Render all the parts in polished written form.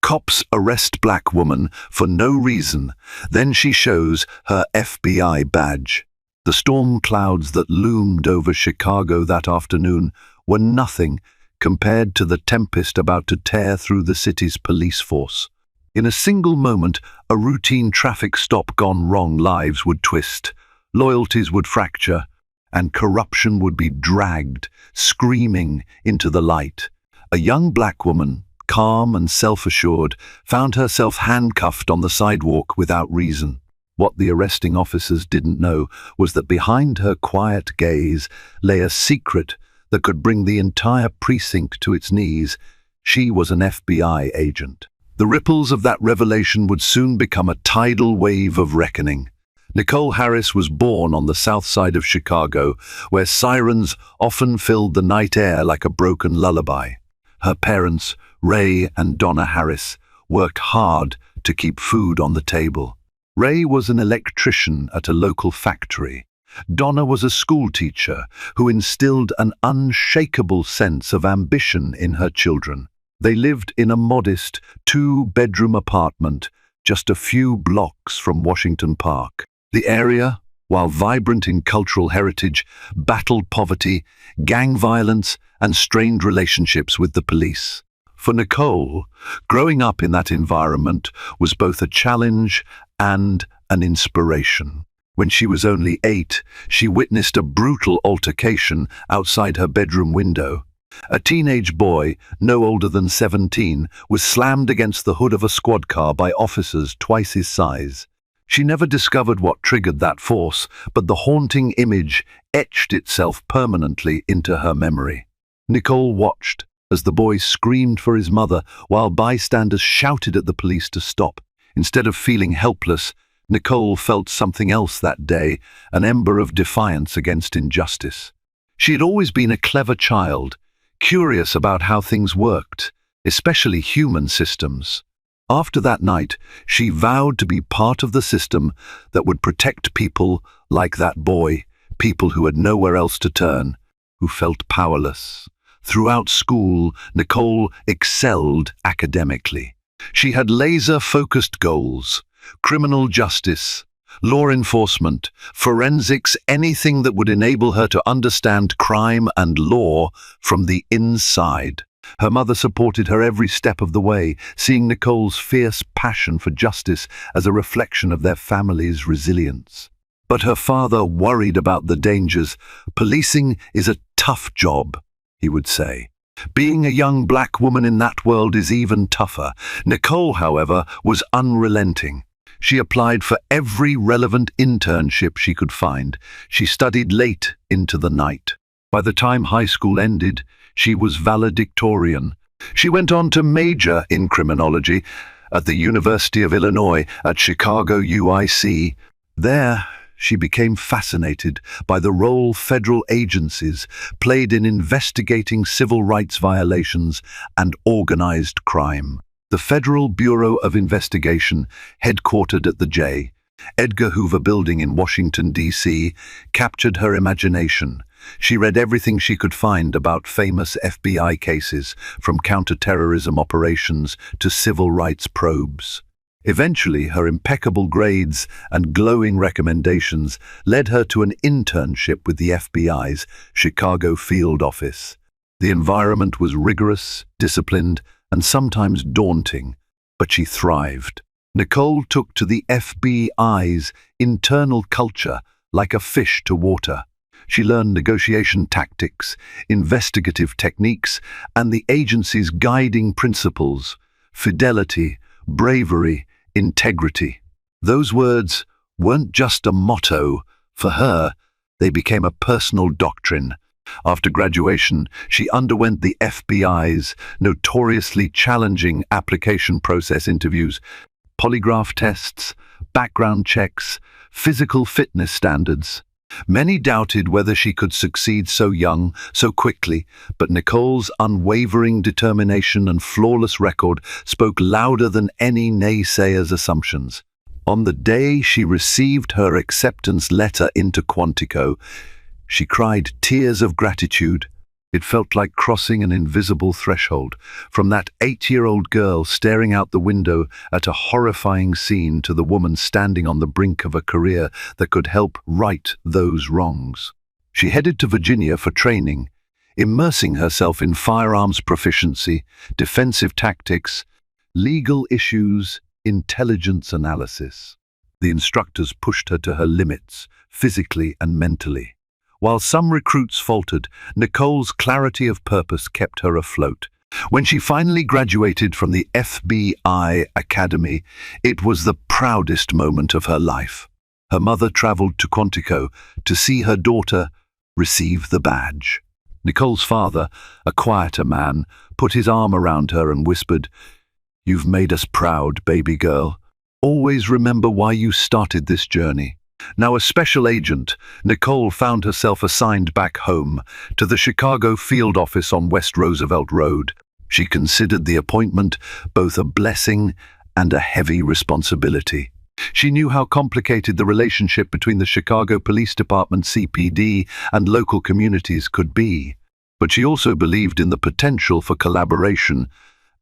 Cops arrest black woman for no reason. Then she shows her FBI badge. The storm clouds that loomed over Chicago that afternoon were nothing compared to the tempest about to tear through the city's police force. In a single moment, a routine traffic stop gone wrong, lives would twist, loyalties would fracture, and corruption would be dragged, screaming, into the light. A young black woman, calm and self-assured, found herself handcuffed on the sidewalk without reason. What the arresting officers didn't know was that behind her quiet gaze lay a secret that could bring the entire precinct to its knees. She was an FBI agent. The ripples of that revelation would soon become a tidal wave of reckoning. Nicole Harris was born on the south side of Chicago, where sirens often filled the night air like a broken lullaby. Her parents, Ray and Donna Harris, worked hard to keep food on the table. Ray was an electrician at a local factory. Donna was a schoolteacher who instilled an unshakable sense of ambition in her children. They lived in a modest two-bedroom apartment just a few blocks from Washington Park. The area, while vibrant in cultural heritage, battled poverty, gang violence, and strained relationships with the police. For Nicole, growing up in that environment was both a challenge and an inspiration. When she was only 8, she witnessed a brutal altercation outside her bedroom window. A teenage boy, no older than 17, was slammed against the hood of a squad car by officers twice his size. She never discovered what triggered that force, but the haunting image etched itself permanently into her memory. Nicole watched as the boy screamed for his mother while bystanders shouted at the police to stop. Instead of feeling helpless, Nicole felt something else that day, an ember of defiance against injustice. She had always been a clever child, curious about how things worked, especially human systems. After that night, she vowed to be part of the system that would protect people like that boy, people who had nowhere else to turn, who felt powerless. Throughout school, Nicole excelled academically. She had laser-focused goals: criminal justice, law enforcement, forensics, anything that would enable her to understand crime and law from the inside. Her mother supported her every step of the way, seeing Nicole's fierce passion for justice as a reflection of their family's resilience. But her father worried about the dangers. "Policing is a tough job," he would say. "Being a young black woman in that world is even tougher." Nicole, however, was unrelenting. She applied for every relevant internship she could find. She studied late into the night. By the time high school ended, she was valedictorian. She went on to major in criminology at the University of Illinois at Chicago UIC. There, she became fascinated by the role federal agencies played in investigating civil rights violations and organized crime. The Federal Bureau of Investigation, headquartered at the J. Edgar Hoover Building in Washington, D.C., captured her imagination. She read everything she could find about famous FBI cases, from counterterrorism operations to civil rights probes. Eventually, her impeccable grades and glowing recommendations led her to an internship with the FBI's Chicago field office. The environment was rigorous, disciplined, and sometimes daunting, but she thrived. Nicole took to the FBI's internal culture like a fish to water. She learned negotiation tactics, investigative techniques, and the agency's guiding principles: fidelity, bravery, integrity. Those words weren't just a motto. For her, they became a personal doctrine. After graduation, she underwent the FBI's notoriously challenging application process interviews, polygraph tests, background checks, physical fitness standards. Many doubted whether she could succeed so young, so quickly, but Nicole's unwavering determination and flawless record spoke louder than any naysayer's assumptions. On the day she received her acceptance letter into Quantico, she cried tears of gratitude. It felt like crossing an invisible threshold, from that 8-year-old girl staring out the window at a horrifying scene to the woman standing on the brink of a career that could help right those wrongs. She headed to Virginia for training, immersing herself in firearms proficiency, defensive tactics, legal issues, intelligence analysis. The instructors pushed her to her limits, physically and mentally. While some recruits faltered, Nicole's clarity of purpose kept her afloat. When she finally graduated from the FBI Academy, it was the proudest moment of her life. Her mother traveled to Quantico to see her daughter receive the badge. Nicole's father, a quieter man, put his arm around her and whispered, "You've made us proud, baby girl. Always remember why you started this journey." Now a special agent, Nicole found herself assigned back home to the Chicago field office on West Roosevelt Road. She considered the appointment both a blessing and a heavy responsibility. She knew how complicated the relationship between the Chicago Police Department (CPD) and local communities could be, but she also believed in the potential for collaboration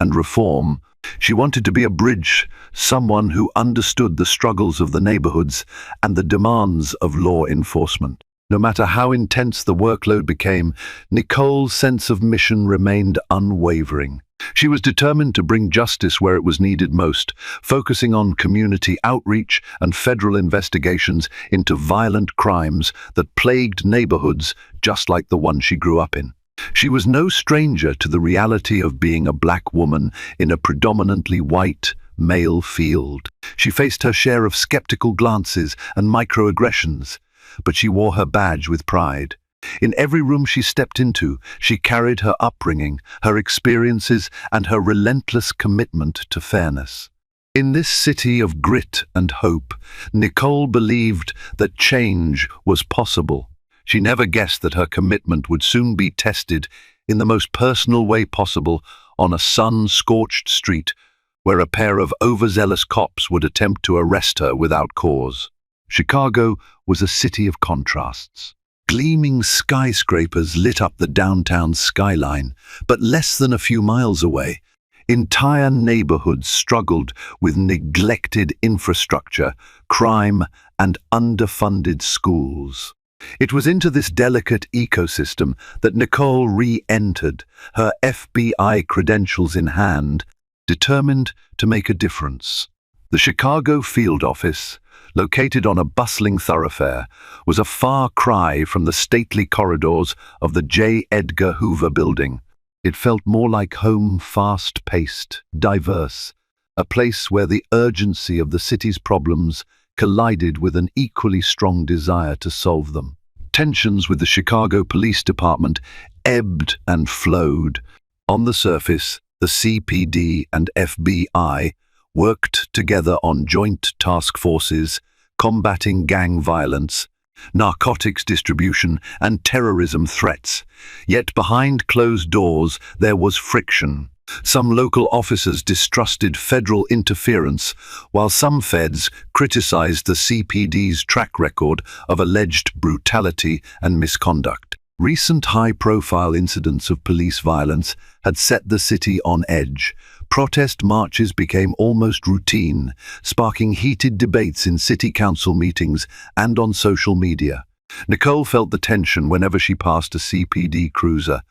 and reform. She wanted to be a bridge, someone who understood the struggles of the neighborhoods and the demands of law enforcement. No matter how intense the workload became, Nicole's sense of mission remained unwavering. She was determined to bring justice where it was needed most, focusing on community outreach and federal investigations into violent crimes that plagued neighborhoods just like the one she grew up in. She was no stranger to the reality of being a black woman in a predominantly white, male field. She faced her share of skeptical glances and microaggressions, but she wore her badge with pride. In every room she stepped into, she carried her upbringing, her experiences, and her relentless commitment to fairness. In this city of grit and hope, Nicole believed that change was possible. She never guessed that her commitment would soon be tested in the most personal way possible on a sun-scorched street where a pair of overzealous cops would attempt to arrest her without cause. Chicago was a city of contrasts. Gleaming skyscrapers lit up the downtown skyline, but less than a few miles away, entire neighborhoods struggled with neglected infrastructure, crime, and underfunded schools. It was into this delicate ecosystem that Nicole re-entered, her FBI credentials in hand, determined to make a difference. The Chicago field office, located on a bustling thoroughfare, was a far cry from the stately corridors of the J. Edgar Hoover building. It felt more like home, fast-paced, diverse, a place where the urgency of the city's problems collided with an equally strong desire to solve them. Tensions with the Chicago Police Department ebbed and flowed. On the surface, the CPD and FBI worked together on joint task forces, combating gang violence, narcotics distribution, and terrorism threats. Yet behind closed doors, there was friction. Some local officers distrusted federal interference, while some feds criticized the CPD's track record of alleged brutality and misconduct. Recent high-profile incidents of police violence had set the city on edge. Protest marches became almost routine, sparking heated debates in city council meetings and on social media. Nicole felt the tension whenever she passed a CPD cruiser.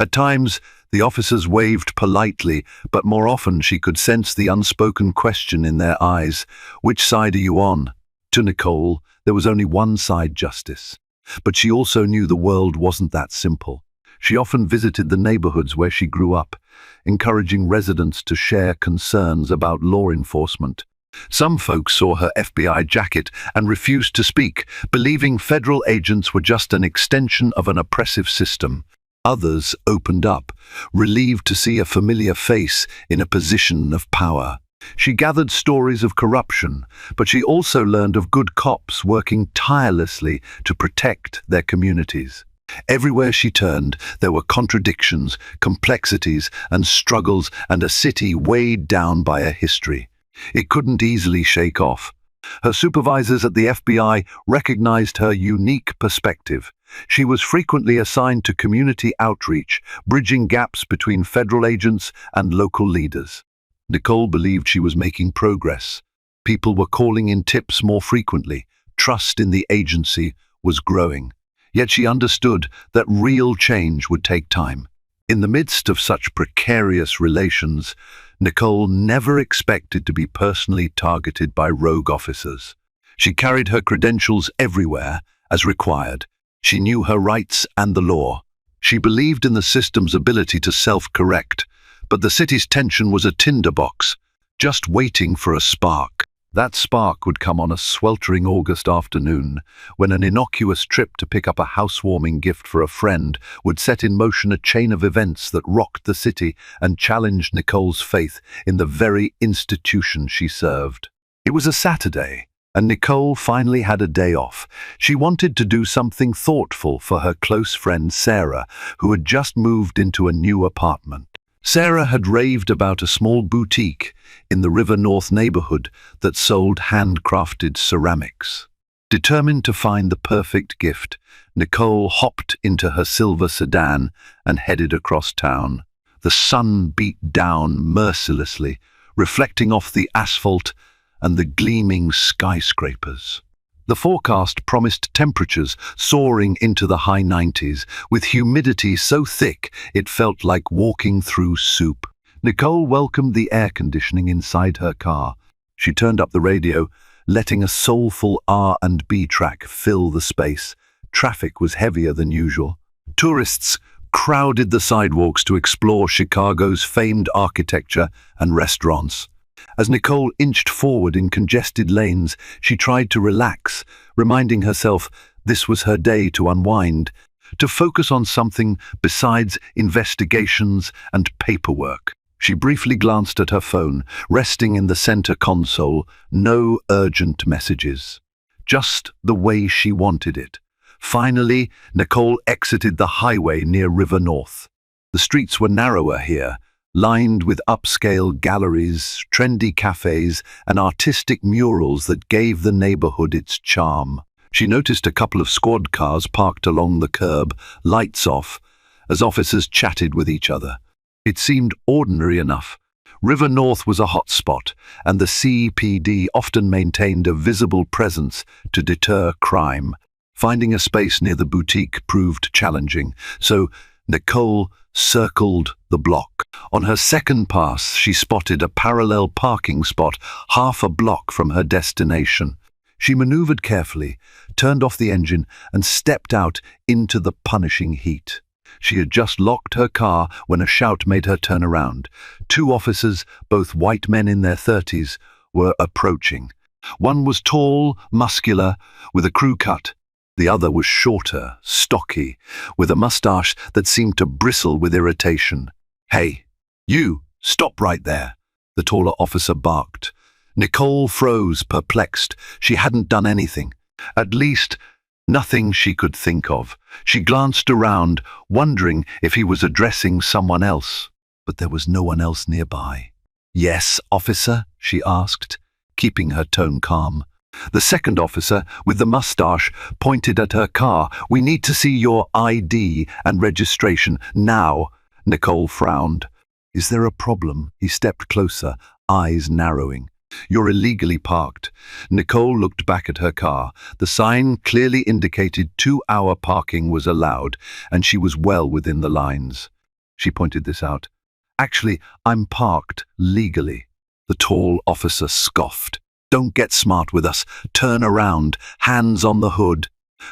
At times, the officers waved politely, but more often she could sense the unspoken question in their eyes. Which side are you on? To Nicole, there was only one side: justice. But she also knew the world wasn't that simple. She often visited the neighborhoods where she grew up, encouraging residents to share concerns about law enforcement. Some folks saw her FBI jacket and refused to speak, believing federal agents were just an extension of an oppressive system. Others opened up, relieved to see a familiar face in a position of power. She gathered stories of corruption, but she also learned of good cops working tirelessly to protect their communities. Everywhere she turned, there were contradictions, complexities, and struggles, and a city weighed down by a history it couldn't easily shake off. Her supervisors at the FBI recognized her unique perspective. She was frequently assigned to community outreach, bridging gaps between federal agents and local leaders. Nicole believed she was making progress. People were calling in tips more frequently. Trust in the agency was growing. Yet she understood that real change would take time. In the midst of such precarious relations, Nicole never expected to be personally targeted by rogue officers. She carried her credentials everywhere, as required. She knew her rights and the law. She believed in the system's ability to self-correct, but the city's tension was a tinderbox, just waiting for a spark. That spark would come on a sweltering August afternoon, when an innocuous trip to pick up a housewarming gift for a friend would set in motion a chain of events that rocked the city and challenged Nicole's faith in the very institution she served. It was a Saturday, and Nicole finally had a day off. She wanted to do something thoughtful for her close friend Sarah, who had just moved into a new apartment. Sarah had raved about a small boutique in the River North neighborhood that sold handcrafted ceramics. Determined to find the perfect gift, Nicole hopped into her silver sedan and headed across town. The sun beat down mercilessly, reflecting off the asphalt and the gleaming skyscrapers. The forecast promised temperatures soaring into the high 90s, with humidity so thick it felt like walking through soup. Nicole welcomed the air conditioning inside her car. She turned up the radio, letting a soulful R&B track fill the space. Traffic was heavier than usual. Tourists crowded the sidewalks to explore Chicago's famed architecture and restaurants. As Nicole inched forward in congested lanes, she tried to relax, reminding herself this was her day to unwind, to focus on something besides investigations and paperwork. She briefly glanced at her phone, resting in the center console. No urgent messages. Just the way she wanted it. Finally, Nicole exited the highway near River North. The streets were narrower here, lined with upscale galleries, trendy cafes, and artistic murals that gave the neighborhood its charm. She noticed a couple of squad cars parked along the curb, lights off, as officers chatted with each other. It seemed ordinary enough. River North was a hot spot, and the CPD often maintained a visible presence to deter crime. Finding a space near the boutique proved challenging, so Nicole circled the block. On her second pass, she spotted a parallel parking spot half a block from her destination. She maneuvered carefully, turned off the engine, and stepped out into the punishing heat. She had just locked her car when a shout made her turn around. Two officers, both white men in their 30s, were approaching. One was tall, muscular, with a crew cut. The other was shorter, stocky, with a mustache that seemed to bristle with irritation. "Hey, you, stop right there," the taller officer barked. Nicole froze, perplexed. She hadn't done anything. At least, nothing she could think of. She glanced around, wondering if he was addressing someone else, but there was no one else nearby. "Yes, officer?" she asked, keeping her tone calm. The second officer, with the mustache, pointed at her car. "We need to see your ID and registration, now." Nicole frowned. "Is there a problem?" He stepped closer, eyes narrowing. "You're illegally parked." Nicole looked back at her car. The sign clearly indicated 2-hour parking was allowed, and she was well within the lines. She pointed this out. "Actually, I'm parked legally." The tall officer scoffed. "Don't get smart with us. Turn around, hands on the hood."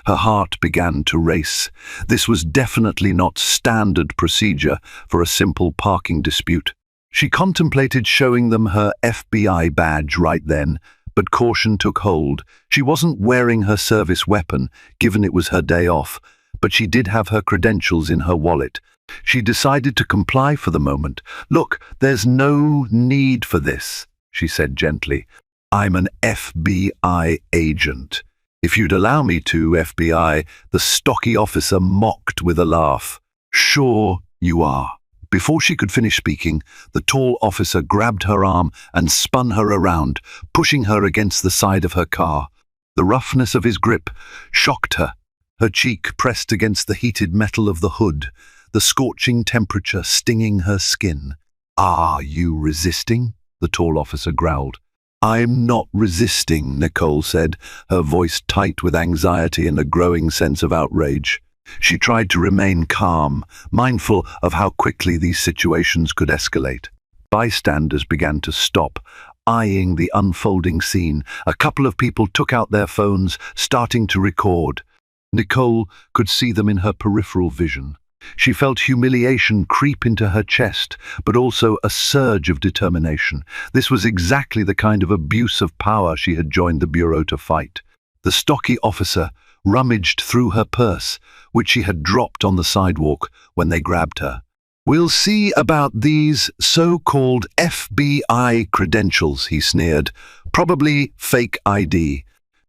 Her heart began to race. This was definitely not standard procedure for a simple parking dispute. She contemplated showing them her FBI badge right then, but caution took hold. She wasn't wearing her service weapon, given it was her day off, but she did have her credentials in her wallet. She decided to comply for the moment. "Look, there's no need for this," she said gently. "I'm an FBI agent. If you'd allow me to, FBI," the stocky officer mocked with a laugh. "Sure you are." Before she could finish speaking, the tall officer grabbed her arm and spun her around, pushing her against the side of her car. The roughness of his grip shocked her. her cheek pressed against the heated metal of the hood, the scorching temperature stinging her skin. "Are you resisting?" the tall officer growled. "I'm not resisting," Nicole said, her voice tight with anxiety and a growing sense of outrage. She tried to remain calm, mindful of how quickly these situations could escalate. Bystanders began to stop, eyeing the unfolding scene. A couple of people took out their phones, starting to record. Nicole could see them in her peripheral vision. She felt humiliation creep into her chest, but also a surge of determination. This was exactly the kind of abuse of power she had joined the bureau to fight. The stocky officer rummaged through her purse, which she had dropped on the sidewalk when they grabbed her. "We'll see about these so-called FBI credentials," he sneered. "Probably fake ID."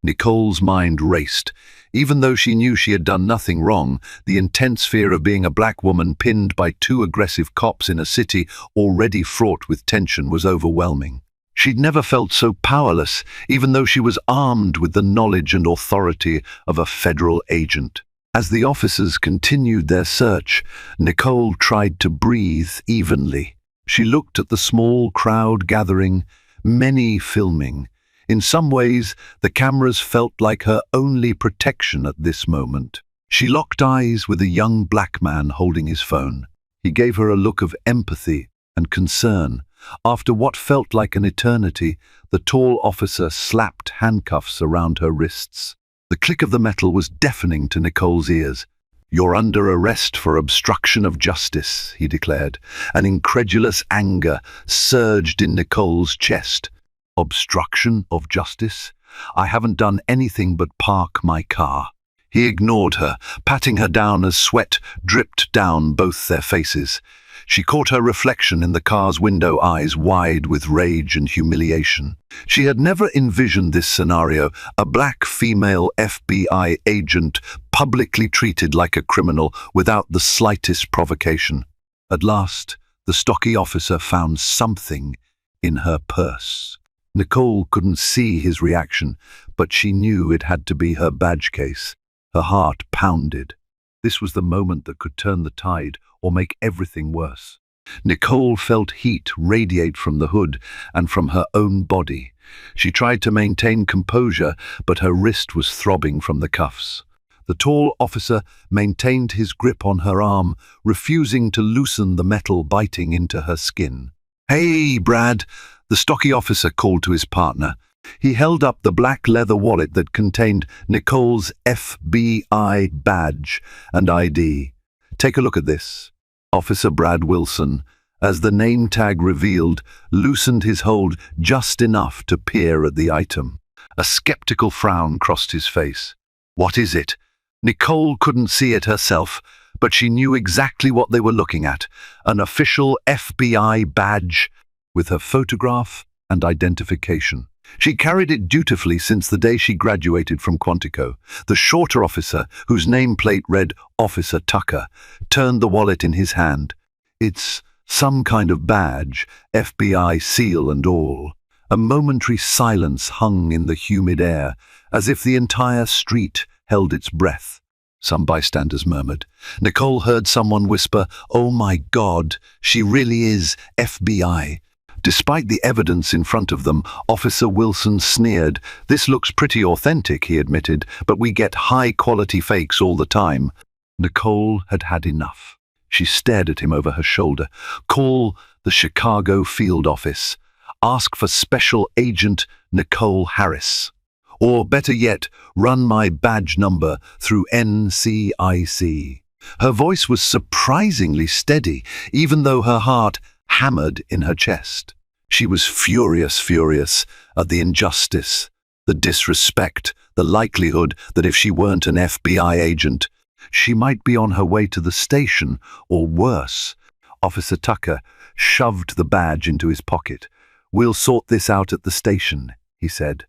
Nicole's mind raced. Even though she knew she had done nothing wrong, the intense fear of being a black woman pinned by two aggressive cops in a city already fraught with tension was overwhelming. She'd never felt so powerless, even though she was armed with the knowledge and authority of a federal agent. As the officers continued their search, Nicole tried to breathe evenly. She looked at the small crowd gathering, many filming. In some ways, the cameras felt like her only protection at this moment. She locked eyes with a young black man holding his phone. He gave her a look of empathy and concern. After what felt like an eternity, the tall officer slapped handcuffs around her wrists. The click of the metal was deafening to Nicole's ears. "You're under arrest for obstruction of justice," he declared. An incredulous anger surged in Nicole's chest. "Obstruction of justice? I haven't done anything but park my car." He ignored her, patting her down as sweat dripped down both their faces. She caught her reflection in the car's window, eyes wide with rage and humiliation. She had never envisioned this scenario, a black female FBI agent publicly treated like a criminal without the slightest provocation. At last, the stocky officer found something in her purse. Nicole couldn't see his reaction, but she knew it had to be her badge case. Her heart pounded. This was the moment that could turn the tide or make everything worse. Nicole felt heat radiate from the hood and from her own body. She tried to maintain composure, but her wrist was throbbing from the cuffs. The tall officer maintained his grip on her arm, refusing to loosen the metal biting into her skin. "Hey, Brad," the stocky officer called to his partner. He held up the black leather wallet that contained Nicole's FBI badge and ID. "Take a look at this." Officer Brad Wilson, as the name tag revealed, loosened his hold just enough to peer at the item. A skeptical frown crossed his face. "What is it?" Nicole couldn't see it herself, but she knew exactly what they were looking at. An official FBI badge with her photograph and identification. She carried it dutifully since the day she graduated from Quantico. The shorter officer, whose nameplate read Officer Tucker, turned the wallet in his hand. "It's some kind of badge, FBI seal and all." A momentary silence hung in the humid air, as if the entire street held its breath. Some bystanders murmured. Nicole heard someone whisper, "Oh my God, she really is FBI." Despite the evidence in front of them, Officer Wilson sneered. "This looks pretty authentic," he admitted, "but we get high-quality fakes all the time." Nicole had had enough. She stared at him over her shoulder. "Call the Chicago field office. Ask for Special Agent Nicole Harris. Or better yet, run my badge number through NCIC." Her voice was surprisingly steady, even though her heart hammered in her chest. She was furious at the injustice, the disrespect, the likelihood that if she weren't an FBI agent, she might be on her way to the station, or worse. Officer Tucker shoved the badge into his pocket. "We'll sort this out at the station," he said.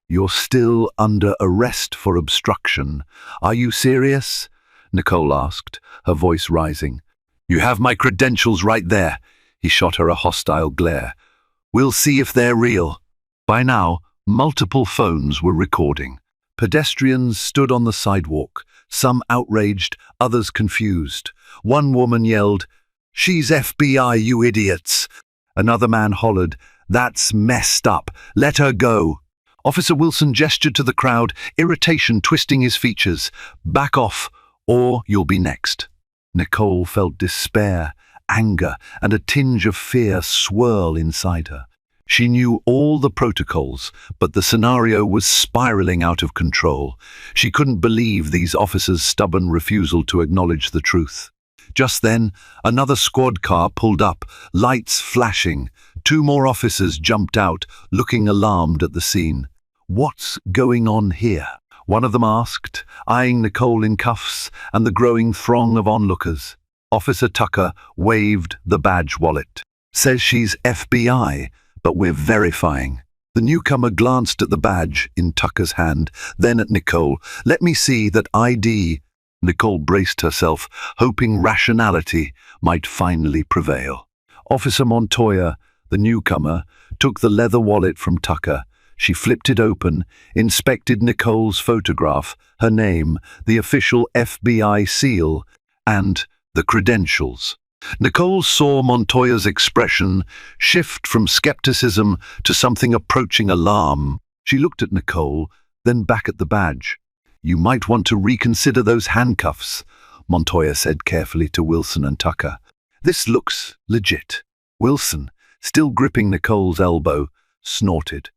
"You're still under arrest for obstruction. Are you serious?" Nicole asked, her voice rising. "You have my credentials right there." He shot her a hostile glare. "We'll see if they're real." By now, multiple phones were recording. Pedestrians stood on the sidewalk, some outraged, others confused. One woman yelled, "She's FBI, you idiots!" Another man hollered, "That's messed up. Let her go." Officer Wilson gestured to the crowd, irritation twisting his features. "Back off, or you'll be next." Nicole felt despair, anger, and a tinge of fear swirl inside her. She knew all the protocols, but the scenario was spiraling out of control. She couldn't believe these officers' stubborn refusal to acknowledge the truth. Just then, another squad car pulled up, lights flashing. Two more officers jumped out, looking alarmed at the scene. "What's going on here?" one of them asked, eyeing Nicole in cuffs and the growing throng of onlookers. Officer Tucker waved the badge wallet. "Says she's FBI, but we're verifying." The newcomer glanced at the badge in Tucker's hand, then at Nicole. "Let me see that ID." Nicole braced herself, hoping rationality might finally prevail. Officer Montoya, the newcomer, took the leather wallet from Tucker. She flipped it open, inspected Nicole's photograph, her name, the official FBI seal, and the credentials. Nicole saw Montoya's expression shift from skepticism to something approaching alarm. She looked at Nicole, then back at the badge. "You might want to reconsider those handcuffs," Montoya said carefully to Wilson and Tucker. "This looks legit." Wilson, still gripping Nicole's elbow, snorted.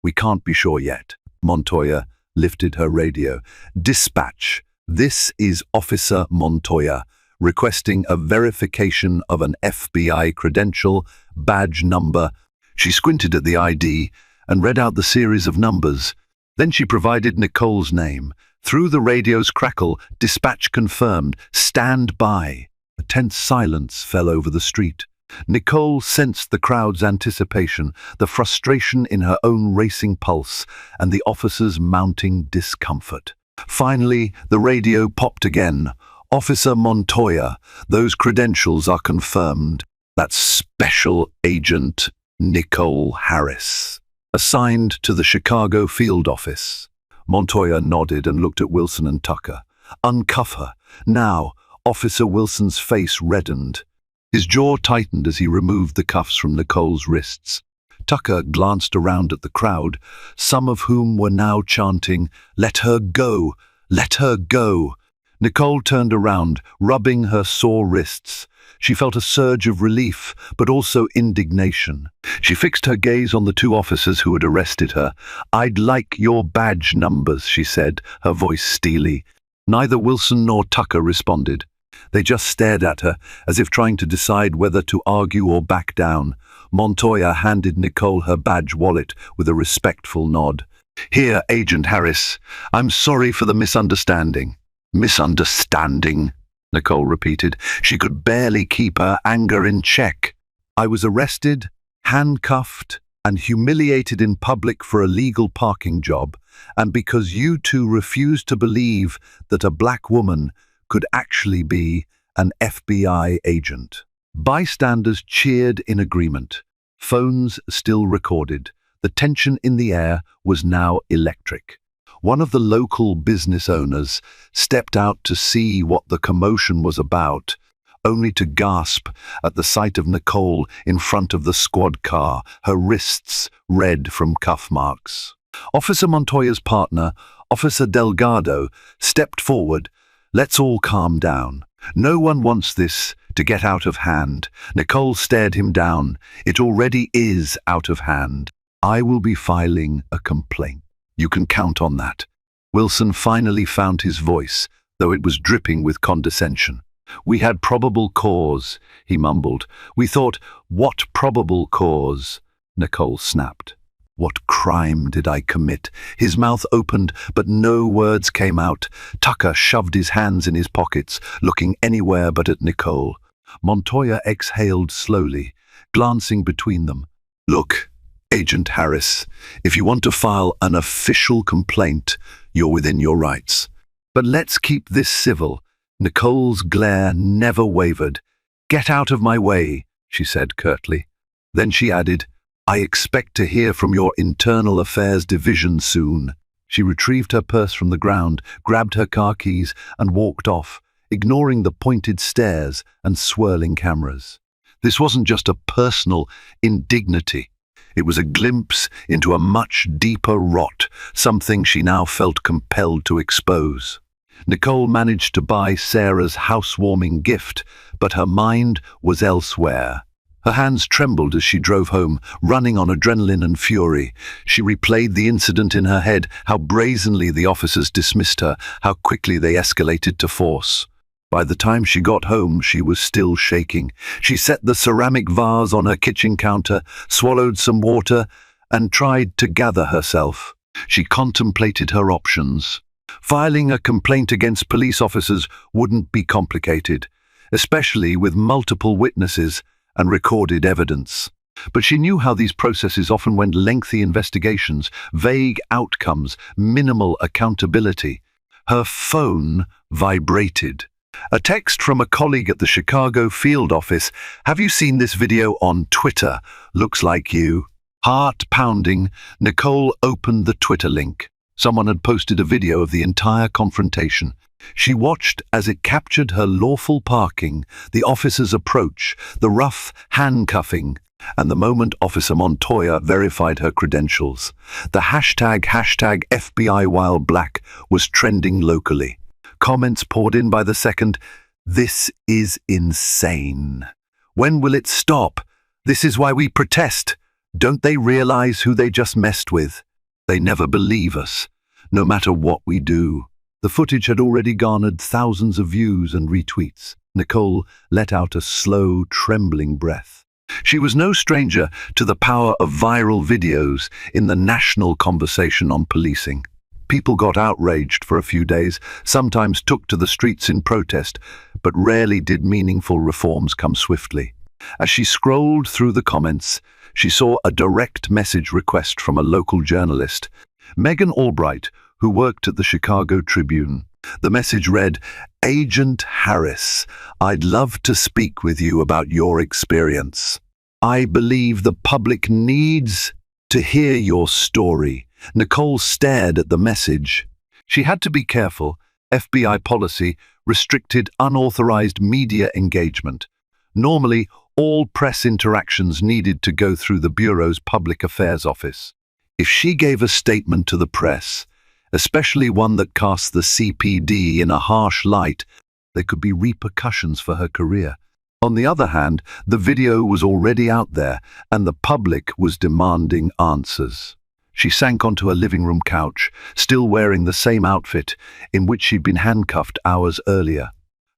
"We can't be sure yet." Montoya lifted her radio. "Dispatch, this is Officer Montoya, requesting a verification of an FBI credential, badge number." She squinted at the ID and read out the series of numbers. Then she provided Nicole's name. Through the radio's crackle, dispatch confirmed, "Stand by." A tense silence fell over the street. Nicole sensed the crowd's anticipation, the frustration in her own racing pulse, and the officer's mounting discomfort. Finally, the radio popped again. "Officer Montoya, those credentials are confirmed. That's Special Agent Nicole Harris, assigned to the Chicago field office." Montoya nodded and looked at Wilson and Tucker. "Uncuff her. Now." Officer Wilson's face reddened. His jaw tightened as he removed the cuffs from Nicole's wrists. Tucker glanced around at the crowd, some of whom were now chanting, "Let her go! Let her go!" Nicole turned around, rubbing her sore wrists. She felt a surge of relief, but also indignation. She fixed her gaze on the two officers who had arrested her. "I'd like your badge numbers," she said, her voice steely. Neither Wilson nor Tucker responded. They just stared at her, as if trying to decide whether to argue or back down. Montoya handed Nicole her badge wallet with a respectful nod. "Here, Agent Harris. I'm sorry for the misunderstanding." "Misunderstanding," Nicole repeated. She could barely keep her anger in check. "I was arrested, handcuffed, and humiliated in public for a legal parking job, and because you two refused to believe that a black woman could actually be an FBI agent." Bystanders cheered in agreement. Phones still recorded. The tension in the air was now electric. One of the local business owners stepped out to see what the commotion was about, only to gasp at the sight of Nicole in front of the squad car, her wrists red from cuff marks. Officer Montoya's partner, Officer Delgado, stepped forward. "Let's all calm down. No one wants this to get out of hand." Nicole stared him down. "It already is out of hand. I will be filing a complaint. You can count on that." Wilson finally found his voice, though it was dripping with condescension. "We had probable cause," he mumbled. "We thought, what probable cause?" Nicole snapped. "What crime did I commit?" His mouth opened, but no words came out. Tucker shoved his hands in his pockets, looking anywhere but at Nicole. Montoya exhaled slowly, glancing between them. "Look, Agent Harris, if you want to file an official complaint, you're within your rights. But let's keep this civil." Nicole's glare never wavered. "Get out of my way," she said curtly. Then she added, "I expect to hear from your Internal Affairs Division soon." She retrieved her purse from the ground, grabbed her car keys, and walked off, ignoring the pointed stares and swirling cameras. This wasn't just a personal indignity. It was a glimpse into a much deeper rot, something she now felt compelled to expose. Nicole managed to buy Sarah's housewarming gift, but her mind was elsewhere. Her hands trembled as she drove home, running on adrenaline and fury. She replayed the incident in her head, how brazenly the officers dismissed her, how quickly they escalated to force. By the time she got home, she was still shaking. She set the ceramic vase on her kitchen counter, swallowed some water, and tried to gather herself. She contemplated her options. Filing a complaint against police officers wouldn't be complicated, especially with multiple witnesses and recorded evidence. But she knew how these processes often went: lengthy investigations, vague outcomes, minimal accountability. Her phone vibrated. A text from a colleague at the Chicago field office. "Have you seen this video on Twitter? Looks like you." Heart pounding, Nicole opened the Twitter link. Someone had posted a video of the entire confrontation. She watched as it captured her lawful parking, the officer's approach, the rough handcuffing, and the moment Officer Montoya verified her credentials. The hashtag FBI while black was trending locally. Comments poured in by the second. "This is insane. When will it stop? This is why we protest. Don't they realize who they just messed with? They never believe us, no matter what we do." The footage had already garnered thousands of views and retweets. Nicole let out a slow, trembling breath. She was no stranger to the power of viral videos in the national conversation on policing. People got outraged for a few days, sometimes took to the streets in protest, but rarely did meaningful reforms come swiftly. As she scrolled through the comments, she saw a direct message request from a local journalist, Megan Albright, who worked at the Chicago Tribune. The message read, "Agent Harris, I'd love to speak with you about your experience. I believe the public needs to hear your story." Nicole stared at the message. She had to be careful. FBI policy restricted unauthorized media engagement. Normally, all press interactions needed to go through the Bureau's Public Affairs Office. If she gave a statement to the press, especially one that cast the CPD in a harsh light, there could be repercussions for her career. On the other hand, the video was already out there, and the public was demanding answers. She sank onto a living room couch, still wearing the same outfit in which she'd been handcuffed hours earlier.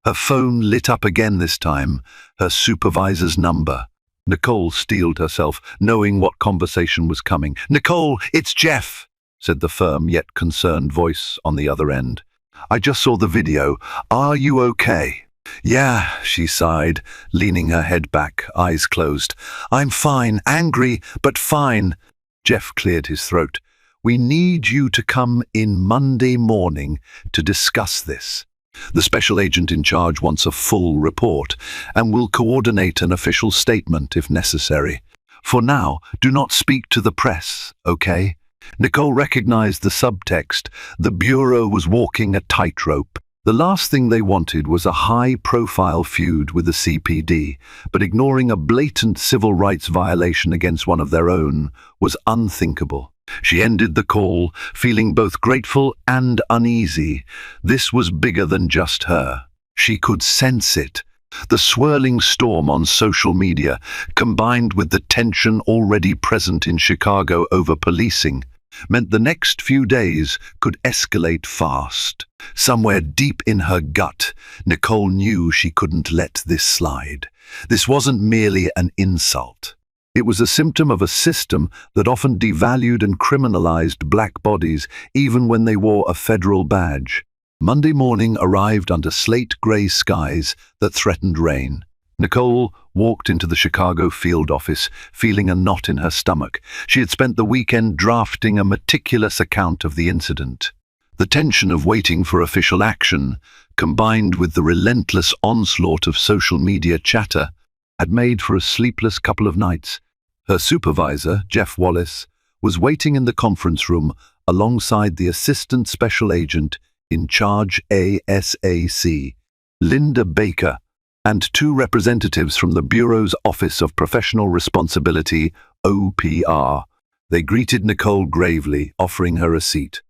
Her phone lit up again this time, her supervisor's number. Nicole steeled herself, knowing what conversation was coming. "Nicole, it's Jeff," said the firm yet concerned voice on the other end. "I just saw the video. Are you okay?" "Yeah," she sighed, leaning her head back, eyes closed. "I'm fine, angry, but fine." Jeff cleared his throat. "We need you to come in Monday morning to discuss this. The special agent in charge wants a full report and will coordinate an official statement if necessary. For now, do not speak to the press, okay?" Nicole recognized the subtext. The Bureau was walking a tightrope. The last thing they wanted was a high-profile feud with the CPD, but ignoring a blatant civil rights violation against one of their own was unthinkable. She ended the call, feeling both grateful and uneasy. This was bigger than just her. She could sense it. The swirling storm on social media, combined with the tension already present in Chicago over policing, meant the next few days could escalate fast. Somewhere deep in her gut, Nicole knew she couldn't let this slide. This wasn't merely an insult. It was a symptom of a system that often devalued and criminalized black bodies, even when they wore a federal badge. Monday morning arrived under slate-gray skies that threatened rain. Nicole walked into the Chicago field office, feeling a knot in her stomach. She had spent the weekend drafting a meticulous account of the incident. The tension of waiting for official action, combined with the relentless onslaught of social media chatter, had made for a sleepless couple of nights. Her supervisor, Jeff Wallace, was waiting in the conference room alongside the Assistant Special Agent in charge ASAC, Linda Baker, and two representatives from the Bureau's Office of Professional Responsibility, OPR. They greeted Nicole gravely, offering her a seat.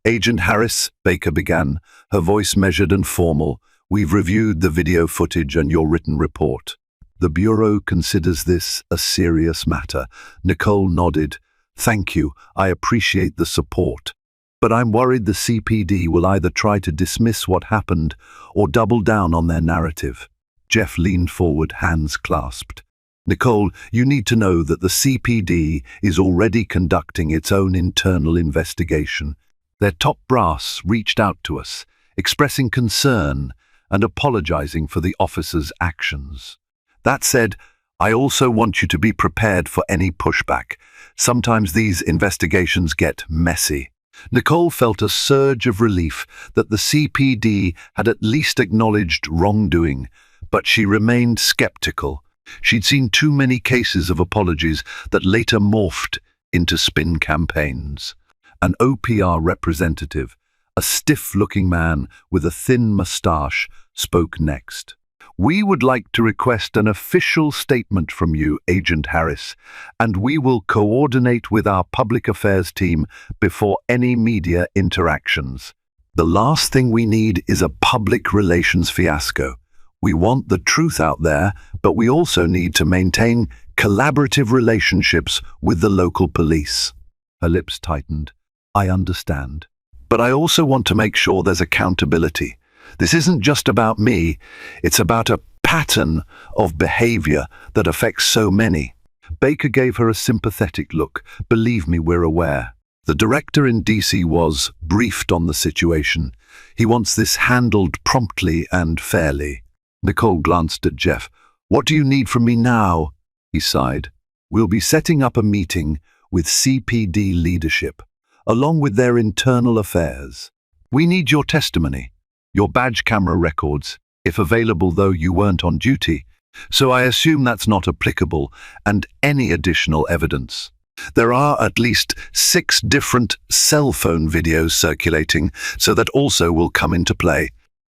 "Agent Harris," Baker began, her voice measured and formal, "we've reviewed the video footage and your written report. The Bureau considers this a serious matter." Nicole nodded. "Thank you, I appreciate the support. But I'm worried the CPD will either try to dismiss what happened or double down on their narrative." Jeff leaned forward, hands clasped. "Nicole, you need to know that the CPD is already conducting its own internal investigation. Their top brass reached out to us, expressing concern and apologizing for the officers' actions. That said, I also want you to be prepared for any pushback. Sometimes these investigations get messy." Nicole felt a surge of relief that the CPD had at least acknowledged wrongdoing, but she remained skeptical. She'd seen too many cases of apologies that later morphed into spin campaigns. An OPR representative, a stiff-looking man with a thin mustache, spoke next. "We would like to request an official statement from you, Agent Harris, and we will coordinate with our public affairs team before any media interactions. The last thing we need is a public relations fiasco. We want the truth out there, but we also need to maintain collaborative relationships with the local police." Her lips tightened. "I understand. But I also want to make sure there's accountability. This isn't just about me, it's about a pattern of behavior that affects so many." Baker gave her a sympathetic look. "Believe me, we're aware. The director in DC was briefed on the situation. He wants this handled promptly and fairly." Nicole glanced at Jeff. "What do you need from me now?" He sighed. "We'll be setting up a meeting with CPD leadership, along with their internal affairs. We need your testimony, your badge camera records, if available though you weren't on duty, so I assume that's not applicable, and any additional evidence. There are at least 6 different cell phone videos circulating, so that also will come into play."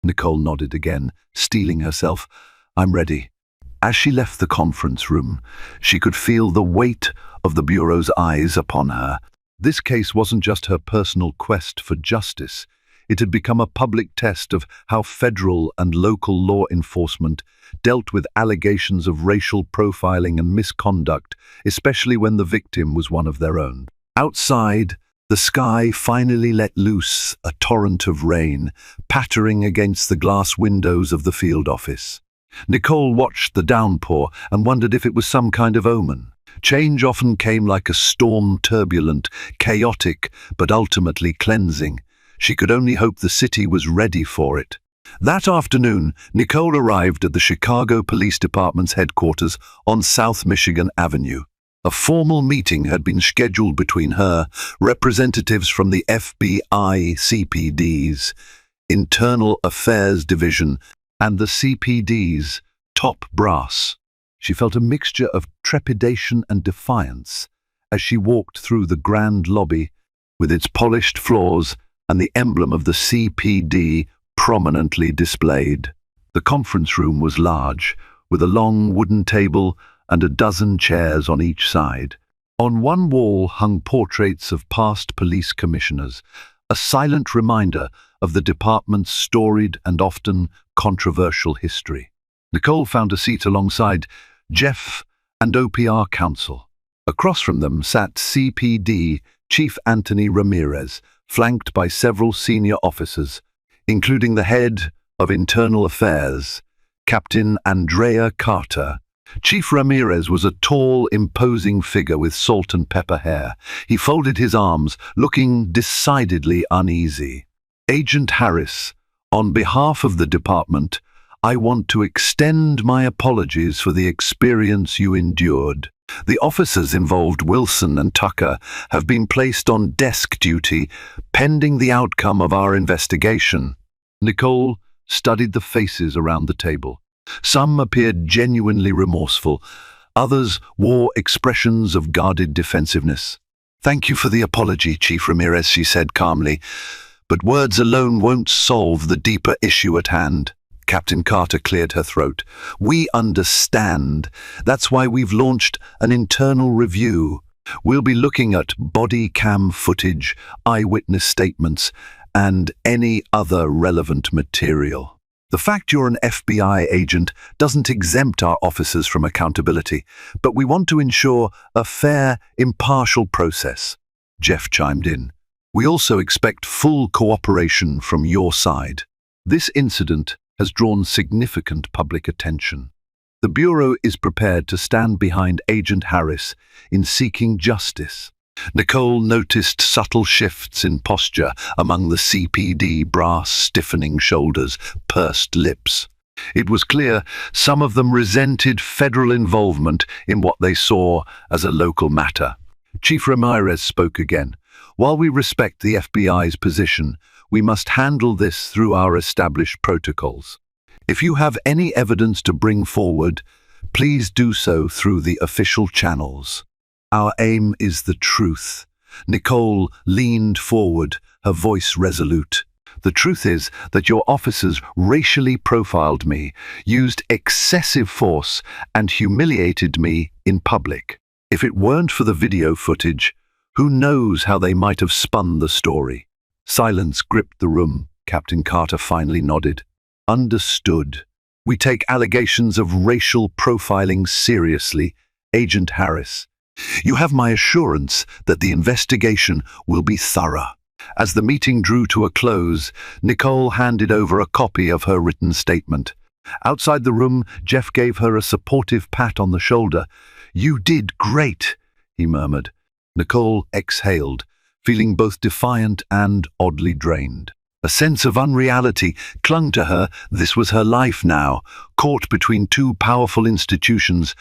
Nicole nodded again, steeling herself. "I'm ready." As she left the conference room, she could feel the weight of the Bureau's eyes upon her. This case wasn't just her personal quest for justice. It had become a public test of how federal and local law enforcement dealt with allegations of racial profiling and misconduct, especially when the victim was one of their own. Outside, the sky finally let loose a torrent of rain, pattering against the glass windows of the field office. Nicole watched the downpour and wondered if it was some kind of omen. Change often came like a storm, turbulent, chaotic, but ultimately cleansing. She could only hope the city was ready for it. That afternoon, Nicole arrived at the Chicago Police Department's headquarters on South Michigan Avenue. A formal meeting had been scheduled between her, representatives from the FBI CPD's Internal Affairs Division, and the CPD's top brass. She felt a mixture of trepidation and defiance as she walked through the grand lobby with its polished floors and the emblem of the CPD prominently displayed. The conference room was large, with a long wooden table and a dozen chairs on each side. On one wall hung portraits of past police commissioners, a silent reminder of the department's storied and often controversial history. Nicole found a seat alongside Jeff and OPR counsel. Across from them sat CPD Chief Anthony Ramirez, flanked by several senior officers, including the head of Internal Affairs, Captain Andrea Carter. Chief Ramirez was a tall, imposing figure with salt and pepper hair. He folded his arms, looking decidedly uneasy. "Agent Harris, on behalf of the department, I want to extend my apologies for the experience you endured. The officers involved, Wilson and Tucker, have been placed on desk duty pending the outcome of our investigation." Nicole studied the faces around the table. Some appeared genuinely remorseful. Others wore expressions of guarded defensiveness. "Thank you for the apology, Chief Ramirez," she said calmly. "But words alone won't solve the deeper issue at hand." Captain Carter cleared her throat. "We understand. That's why we've launched an internal review. We'll be looking at body cam footage, eyewitness statements, and any other relevant material. The fact you're an FBI agent doesn't exempt our officers from accountability, but we want to ensure a fair, impartial process." Jeff chimed in. "We also expect full cooperation from your side. This incident has drawn significant public attention. The Bureau is prepared to stand behind Agent Harris in seeking justice." Nicole noticed subtle shifts in posture among the CPD brass, stiffening shoulders, pursed lips. It was clear some of them resented federal involvement in what they saw as a local matter. Chief Ramirez spoke again. "While we respect the FBI's position, we must handle this through our established protocols. If you have any evidence to bring forward, please do so through the official channels. Our aim is the truth." Nicole leaned forward, her voice resolute. "The truth is that your officers racially profiled me, used excessive force, and humiliated me in public. If it weren't for the video footage, who knows how they might have spun the story." Silence gripped the room. Captain Carter finally nodded. "Understood. We take allegations of racial profiling seriously, Agent Harris. You have my assurance that the investigation will be thorough." As the meeting drew to a close, Nicole handed over a copy of her written statement. Outside the room, Jeff gave her a supportive pat on the shoulder. "You did great," he murmured. Nicole exhaled, feeling both defiant and oddly drained. A sense of unreality clung to her. This was her life now, caught between two powerful institutions,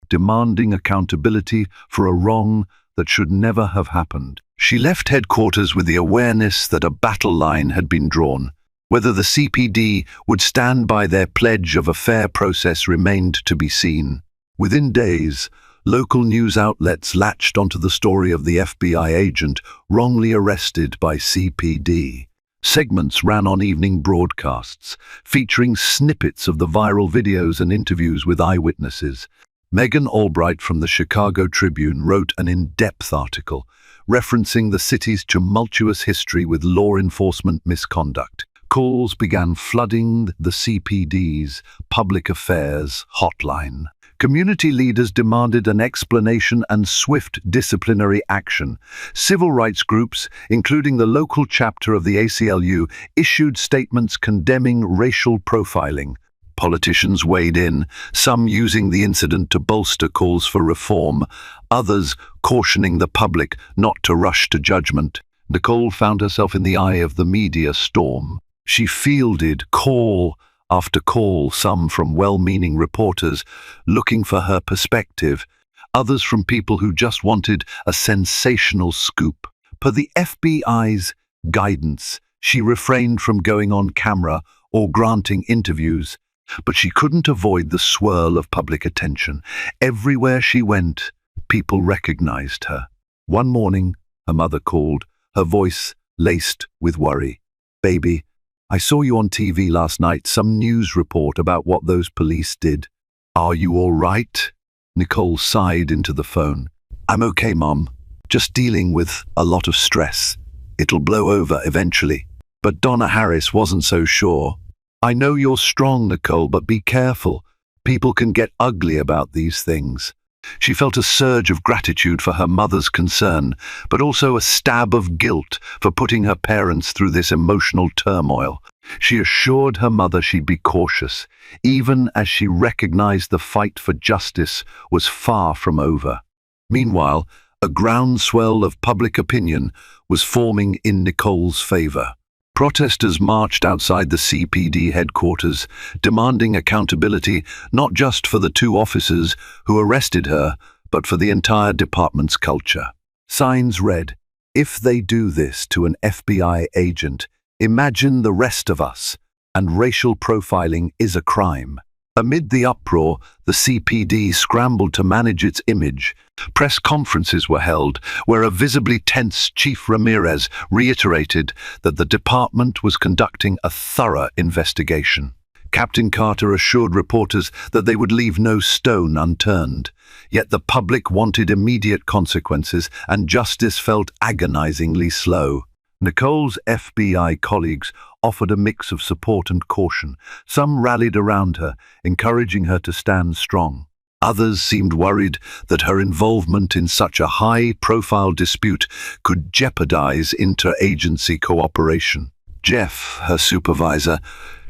demanding accountability for a wrong that should never have happened. She left headquarters with the awareness that a battle line had been drawn. Whether the CPD would stand by their pledge of a fair process remained to be seen. Within days, local news outlets latched onto the story of the FBI agent wrongly arrested by CPD. Segments ran on evening broadcasts, featuring snippets of the viral videos and interviews with eyewitnesses. Megan Albright from the Chicago Tribune wrote an in-depth article referencing the city's tumultuous history with law enforcement misconduct. Calls began flooding the CPD's public affairs hotline. Community leaders demanded an explanation and swift disciplinary action. Civil rights groups, including the local chapter of the ACLU, issued statements condemning racial profiling. Politicians weighed in, some using the incident to bolster calls for reform, others cautioning the public not to rush to judgment. Nicole found herself in the eye of the media storm. She fielded call after call, some from well-meaning reporters looking for her perspective, others from people who just wanted a sensational scoop. Per the FBI's guidance, she refrained from going on camera or granting interviews, but she couldn't avoid the swirl of public attention. Everywhere she went, people recognized her. One morning, her mother called, her voice laced with worry. "Baby, I saw you on TV last night, some news report about what those police did. Are you all right?" Nicole sighed into the phone. "I'm okay, Mom. Just dealing with a lot of stress. It'll blow over eventually." But Donna Harris wasn't so sure. "I know you're strong, Nicole, but be careful. People can get ugly about these things." She felt a surge of gratitude for her mother's concern, but also a stab of guilt for putting her parents through this emotional turmoil. She assured her mother she'd be cautious, even as she recognized the fight for justice was far from over. Meanwhile, a groundswell of public opinion was forming in Nicole's favor. Protesters marched outside the CPD headquarters, demanding accountability not just for the two officers who arrested her, but for the entire department's culture. Signs read, "If they do this to an FBI agent, imagine the rest of us, and racial profiling is a crime." Amid the uproar, the CPD scrambled to manage its image. Press conferences were held, where a visibly tense Chief Ramirez reiterated that the department was conducting a thorough investigation. Captain Carter assured reporters that they would leave no stone unturned. Yet the public wanted immediate consequences, and justice felt agonizingly slow. Nicole's FBI colleagues offered a mix of support and caution. Some rallied around her, encouraging her to stand strong. Others seemed worried that her involvement in such a high-profile dispute could jeopardize interagency cooperation. Jeff, her supervisor,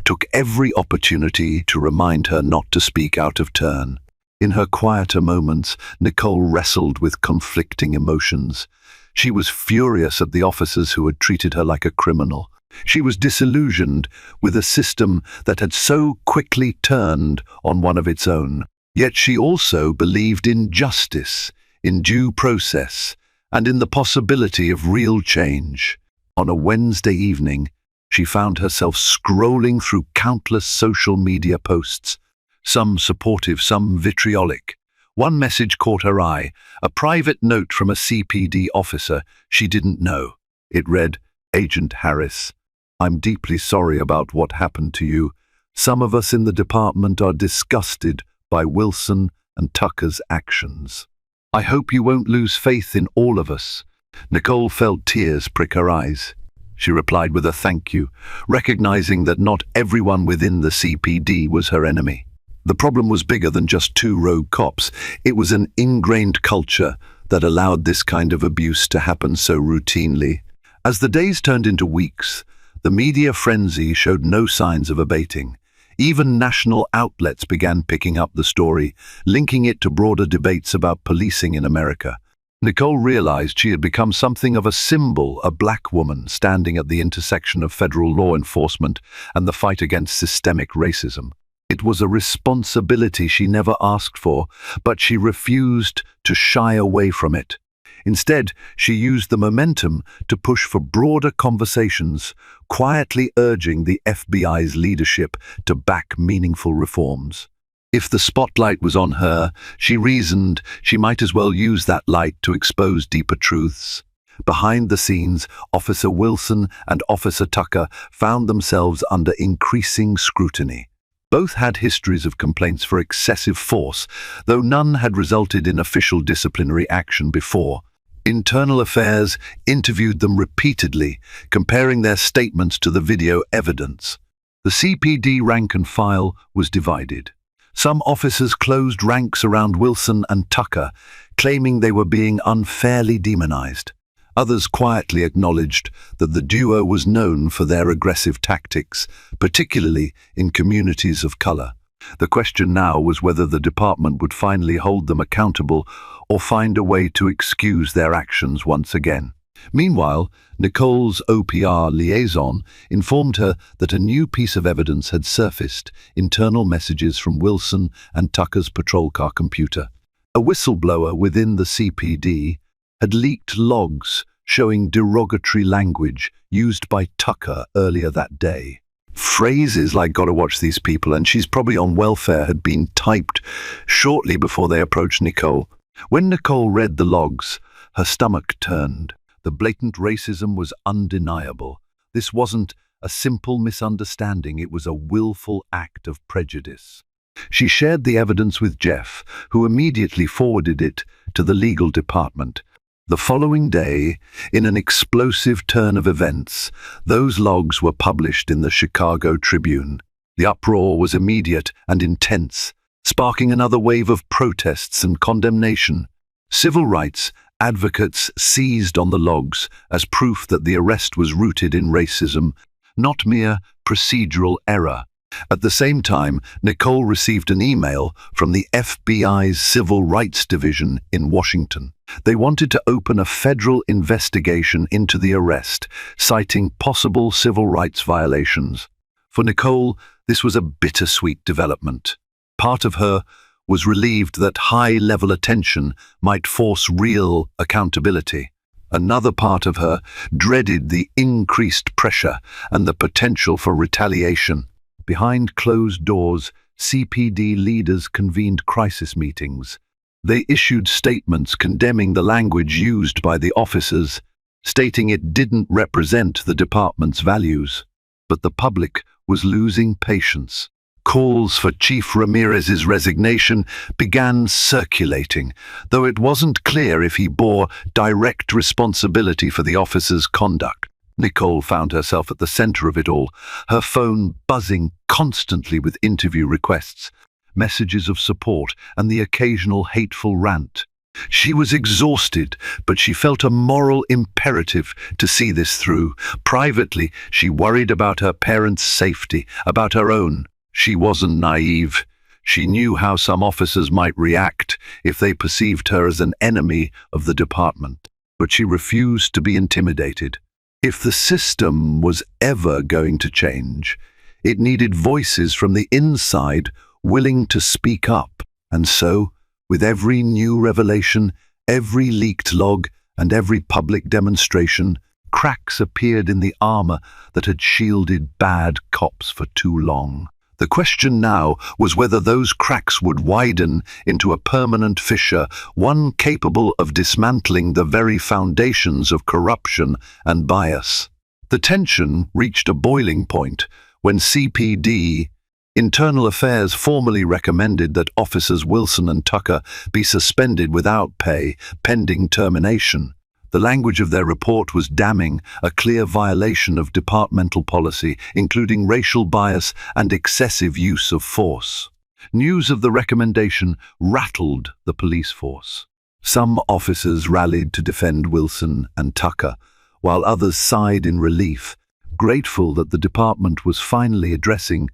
took every opportunity to remind her not to speak out of turn. In her quieter moments, Nicole wrestled with conflicting emotions. She was furious at the officers who had treated her like a criminal. She was disillusioned with a system that had so quickly turned on one of its own. Yet she also believed in justice, in due process, and in the possibility of real change. On a Wednesday evening, she found herself scrolling through countless social media posts, some supportive, some vitriolic. One message caught her eye, a private note from a CPD officer she didn't know. It read, "Agent Harris, I'm deeply sorry about what happened to you. Some of us in the department are disgusted by Wilson and Tucker's actions. I hope you won't lose faith in all of us." Nicole felt tears prick her eyes. She replied with a thank you, recognizing that not everyone within the CPD was her enemy. The problem was bigger than just two rogue cops. It was an ingrained culture that allowed this kind of abuse to happen so routinely. As the days turned into weeks, the media frenzy showed no signs of abating. Even national outlets began picking up the story, linking it to broader debates about policing in America. Nicole realized she had become something of a symbol, a black woman standing at the intersection of federal law enforcement and the fight against systemic racism. It was a responsibility she never asked for, but she refused to shy away from it. Instead, she used the momentum to push for broader conversations, quietly urging the FBI's leadership to back meaningful reforms. If the spotlight was on her, she reasoned she might as well use that light to expose deeper truths. Behind the scenes, Officer Wilson and Officer Tucker found themselves under increasing scrutiny. Both had histories of complaints for excessive force, though none had resulted in official disciplinary action before. Internal Affairs interviewed them repeatedly, comparing their statements to the video evidence. The CPD rank and file was divided. Some officers closed ranks around Wilson and Tucker, claiming they were being unfairly demonized. Others quietly acknowledged that the duo was known for their aggressive tactics, particularly in communities of color. The question now was whether the department would finally hold them accountable or find a way to excuse their actions once again. Meanwhile, Nicole's OPR liaison informed her that a new piece of evidence had surfaced: internal messages from Wilson and Tucker's patrol car computer. A whistleblower within the CPD had leaked logs showing derogatory language used by Tucker earlier that day. Phrases like "gotta watch these people" and "she's probably on welfare" had been typed shortly before they approached Nicole. When Nicole read the logs, her stomach turned. The blatant racism was undeniable. This wasn't a simple misunderstanding, it was a willful act of prejudice. She shared the evidence with Jeff, who immediately forwarded it to the legal department. The following day, in an explosive turn of events, those logs were published in the Chicago Tribune. The uproar was immediate and intense, sparking another wave of protests and condemnation. Civil rights advocates seized on the logs as proof that the arrest was rooted in racism, not mere procedural error. At the same time, Nicole received an email from the FBI's Civil Rights Division in Washington. They wanted to open a federal investigation into the arrest, citing possible civil rights violations. For Nicole, this was a bittersweet development. Part of her was relieved that high-level attention might force real accountability. Another part of her dreaded the increased pressure and the potential for retaliation. Behind closed doors, CPD leaders convened crisis meetings. They issued statements condemning the language used by the officers, stating it didn't represent the department's values. But the public was losing patience. Calls for Chief Ramirez's resignation began circulating, though it wasn't clear if he bore direct responsibility for the officers' conduct. Nicole found herself at the center of it all, her phone buzzing constantly with interview requests, messages of support, and the occasional hateful rant. She was exhausted, but she felt a moral imperative to see this through. Privately, she worried about her parents' safety, about her own. She wasn't naive. She knew how some officers might react if they perceived her as an enemy of the department. But she refused to be intimidated. If the system was ever going to change, it needed voices from the inside willing to speak up. And so, with every new revelation, every leaked log, and every public demonstration, cracks appeared in the armor that had shielded bad cops for too long. The question now was whether those cracks would widen into a permanent fissure, one capable of dismantling the very foundations of corruption and bias. The tension reached a boiling point when CPD, Internal Affairs, formally recommended that Officers Wilson and Tucker be suspended without pay, pending termination. The language of their report was damning, a clear violation of departmental policy, including racial bias and excessive use of force. News of the recommendation rattled the police force. Some officers rallied to defend Wilson and Tucker, while others sighed in relief, grateful that the department was finally addressing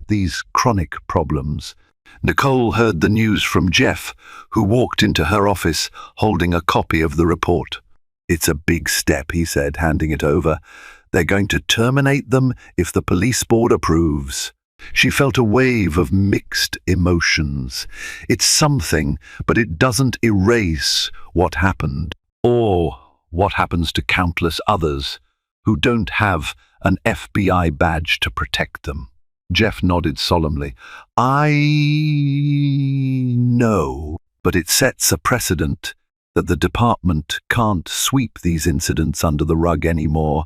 these chronic problems. Nicole heard the news from Jeff, who walked into her office holding a copy of the report. "It's a big step," he said, handing it over. "They're going to terminate them if the police board approves." She felt a wave of mixed emotions. It's something, but it doesn't erase what happened, or what happens to countless others who don't have an FBI badge to protect them. Jeff nodded solemnly. "I know, but it sets a precedent that the department can't sweep these incidents under the rug anymore,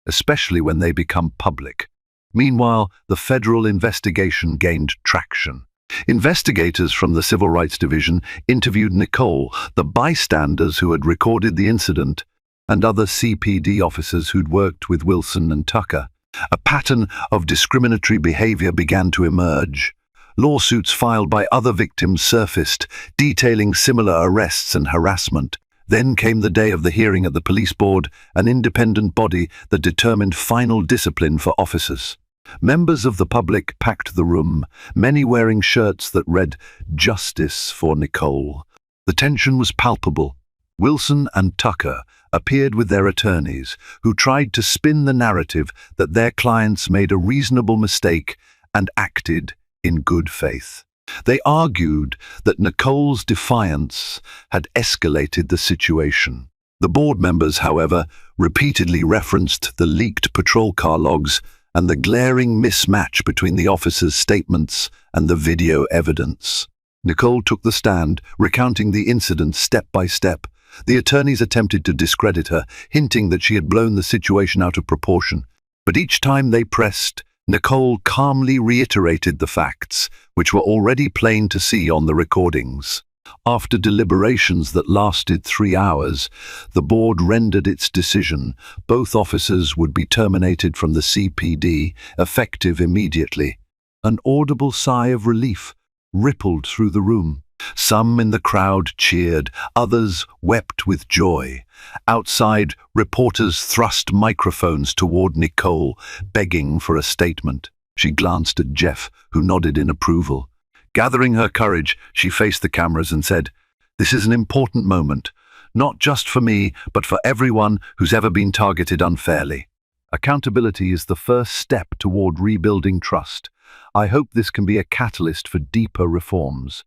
especially when they become public." Meanwhile, the federal investigation gained traction. Investigators from the Civil Rights Division interviewed Nicole, the bystanders who had recorded the incident, and other CPD officers who'd worked with Wilson and Tucker. A pattern of discriminatory behavior began to emerge. Lawsuits filed by other victims surfaced, detailing similar arrests and harassment. Then came the day of the hearing at the police board, an independent body that determined final discipline for officers. Members of the public packed the room, many wearing shirts that read "Justice for Nicole." The tension was palpable. Wilson and Tucker appeared with their attorneys, who tried to spin the narrative that their clients made a reasonable mistake and acted in good faith. They argued that Nicole's defiance had escalated the situation. The board members, however, repeatedly referenced the leaked patrol car logs and the glaring mismatch between the officers' statements and the video evidence. Nicole took the stand, recounting the incident step by step. The attorneys attempted to discredit her, hinting that she had blown the situation out of proportion. But each time they pressed, Nicole calmly reiterated the facts, which were already plain to see on the recordings. After deliberations that lasted 3 hours, the board rendered its decision. Both officers would be terminated from the CPD, effective immediately. An audible sigh of relief rippled through the room. Some in the crowd cheered, others wept with joy. Outside, reporters thrust microphones toward Nicole, begging for a statement. She glanced at Jeff, who nodded in approval. Gathering her courage, she faced the cameras and said, "This is an important moment, not just for me, but for everyone who's ever been targeted unfairly. Accountability is the first step toward rebuilding trust. I hope this can be a catalyst for deeper reforms."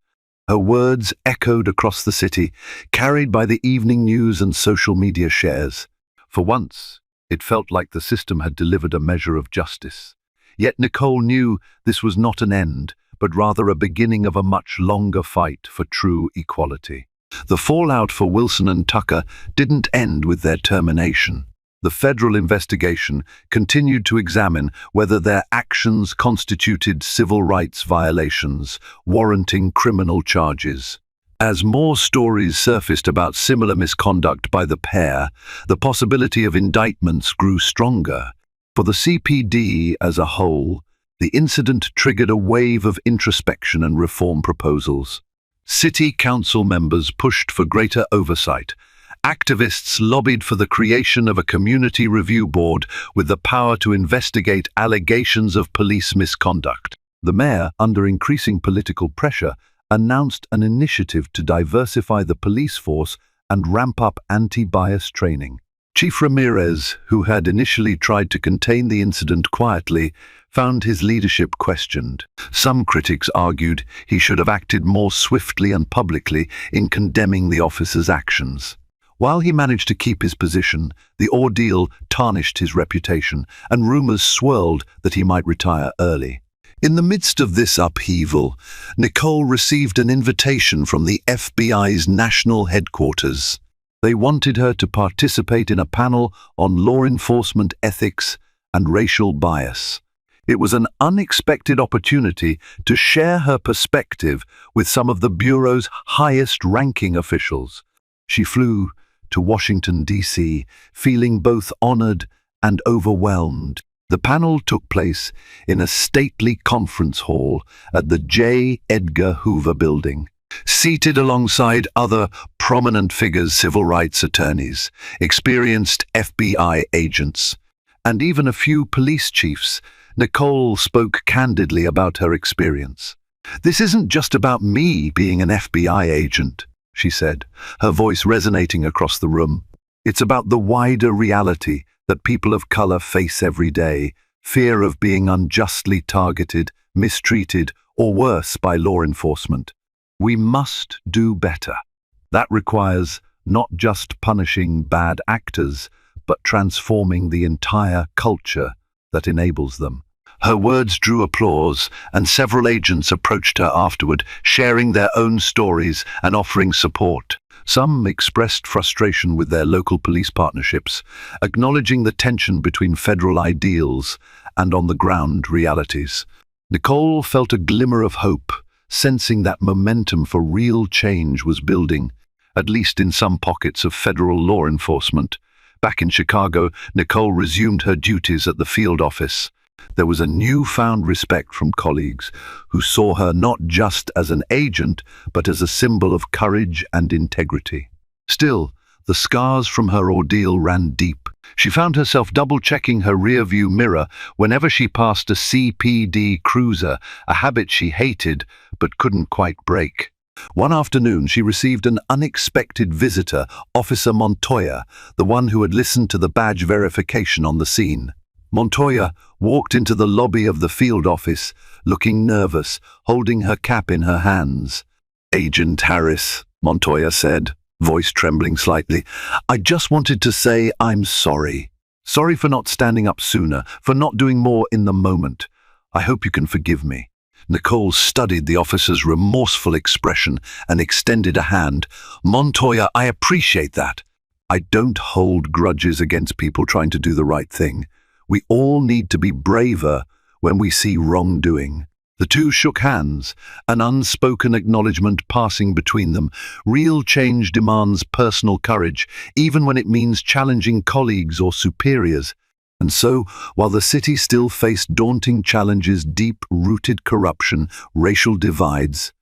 Her words echoed across the city, carried by the evening news and social media shares. For once, it felt like the system had delivered a measure of justice. Yet Nicole knew this was not an end, but rather a beginning of a much longer fight for true equality. The fallout for Wilson and Tucker didn't end with their termination. The federal investigation continued to examine whether their actions constituted civil rights violations, warranting criminal charges. As more stories surfaced about similar misconduct by the pair, the possibility of indictments grew stronger. For the CPD as a whole, the incident triggered a wave of introspection and reform proposals. City council members pushed for greater oversight. Activists lobbied for the creation of a community review board with the power to investigate allegations of police misconduct. The mayor, under increasing political pressure, announced an initiative to diversify the police force and ramp up anti-bias training. Chief Ramirez, who had initially tried to contain the incident quietly, found his leadership questioned. Some critics argued he should have acted more swiftly and publicly in condemning the officer's actions. While he managed to keep his position, the ordeal tarnished his reputation, and rumors swirled that he might retire early. In the midst of this upheaval, Nicole received an invitation from the FBI's national headquarters. They wanted her to participate in a panel on law enforcement ethics and racial bias. It was an unexpected opportunity to share her perspective with some of the Bureau's highest-ranking officials. She flew to Washington, D.C., feeling both honored and overwhelmed. The panel took place in a stately conference hall at the J. Edgar Hoover Building. Seated alongside other prominent figures, civil rights attorneys, experienced FBI agents, and even a few police chiefs, Nicole spoke candidly about her experience. "This isn't just about me being an FBI agent," she said, her voice resonating across the room. "It's about the wider reality that people of color face every day, fear of being unjustly targeted, mistreated, or worse by law enforcement. We must do better. That requires not just punishing bad actors, but transforming the entire culture that enables them." Her words drew applause, and several agents approached her afterward, sharing their own stories and offering support. Some expressed frustration with their local police partnerships, acknowledging the tension between federal ideals and on-the-ground realities. Nicole felt a glimmer of hope, sensing that momentum for real change was building, at least in some pockets of federal law enforcement. Back in Chicago, Nicole resumed her duties at the field office. There was a newfound respect from colleagues who saw her not just as an agent, but as a symbol of courage and integrity. Still, the scars from her ordeal ran deep. She found herself double-checking her rear-view mirror whenever she passed a CPD cruiser, a habit she hated but couldn't quite break. One afternoon, she received an unexpected visitor, Officer Montoya, the one who had listened to the badge verification on the scene. Montoya walked into the lobby of the field office, looking nervous, holding her cap in her hands. "Agent Harris," Montoya said, voice trembling slightly, "I just wanted to say I'm sorry. Sorry for not standing up sooner, for not doing more in the moment. I hope you can forgive me." Nicole studied the officer's remorseful expression and extended a hand. "Montoya, I appreciate that. I don't hold grudges against people trying to do the right thing. We all need to be braver when we see wrongdoing." The two shook hands, an unspoken acknowledgement passing between them. Real change demands personal courage, even when it means challenging colleagues or superiors. And so, while the city still faced daunting challenges, deep-rooted corruption, racial divides,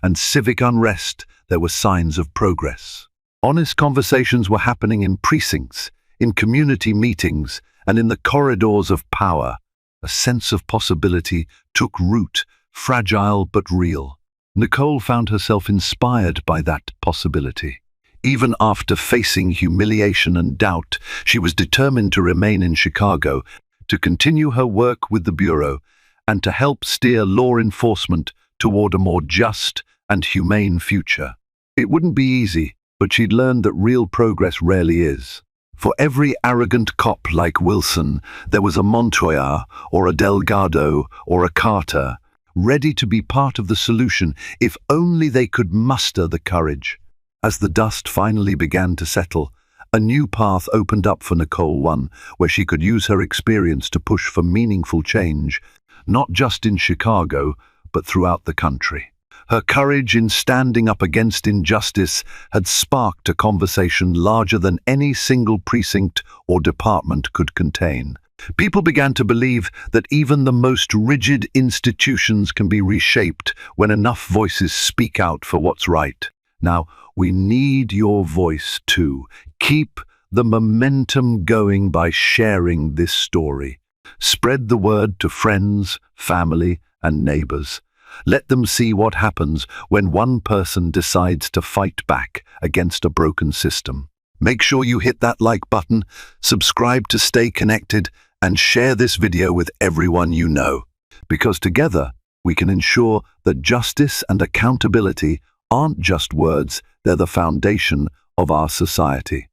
and civic unrest, there were signs of progress. Honest conversations were happening in precincts, in community meetings, and in the corridors of power. A sense of possibility took root, fragile but real. Nicole found herself inspired by that possibility. Even after facing humiliation and doubt, she was determined to remain in Chicago, to continue her work with the Bureau, and to help steer law enforcement toward a more just and humane future. It wouldn't be easy, but she'd learned that real progress rarely is. For every arrogant cop like Wilson, there was a Montoya, or a Delgado, or a Carter. ready to be part of the solution if only they could muster the courage. As the dust finally began to settle, a new path opened up for Nicole, one where she could use her experience to push for meaningful change, not just in Chicago, but throughout the country. Her courage in standing up against injustice had sparked a conversation larger than any single precinct or department could contain. People began to believe that even the most rigid institutions can be reshaped when enough voices speak out for what's right. Now, we need your voice too. Keep the momentum going by sharing this story. Spread the word to friends, family, and neighbors. Let them see what happens when one person decides to fight back against a broken system. Make sure you hit that like button, subscribe to stay connected, and share this video with everyone you know. Because together, we can ensure that justice and accountability aren't just words, they're the foundation of our society.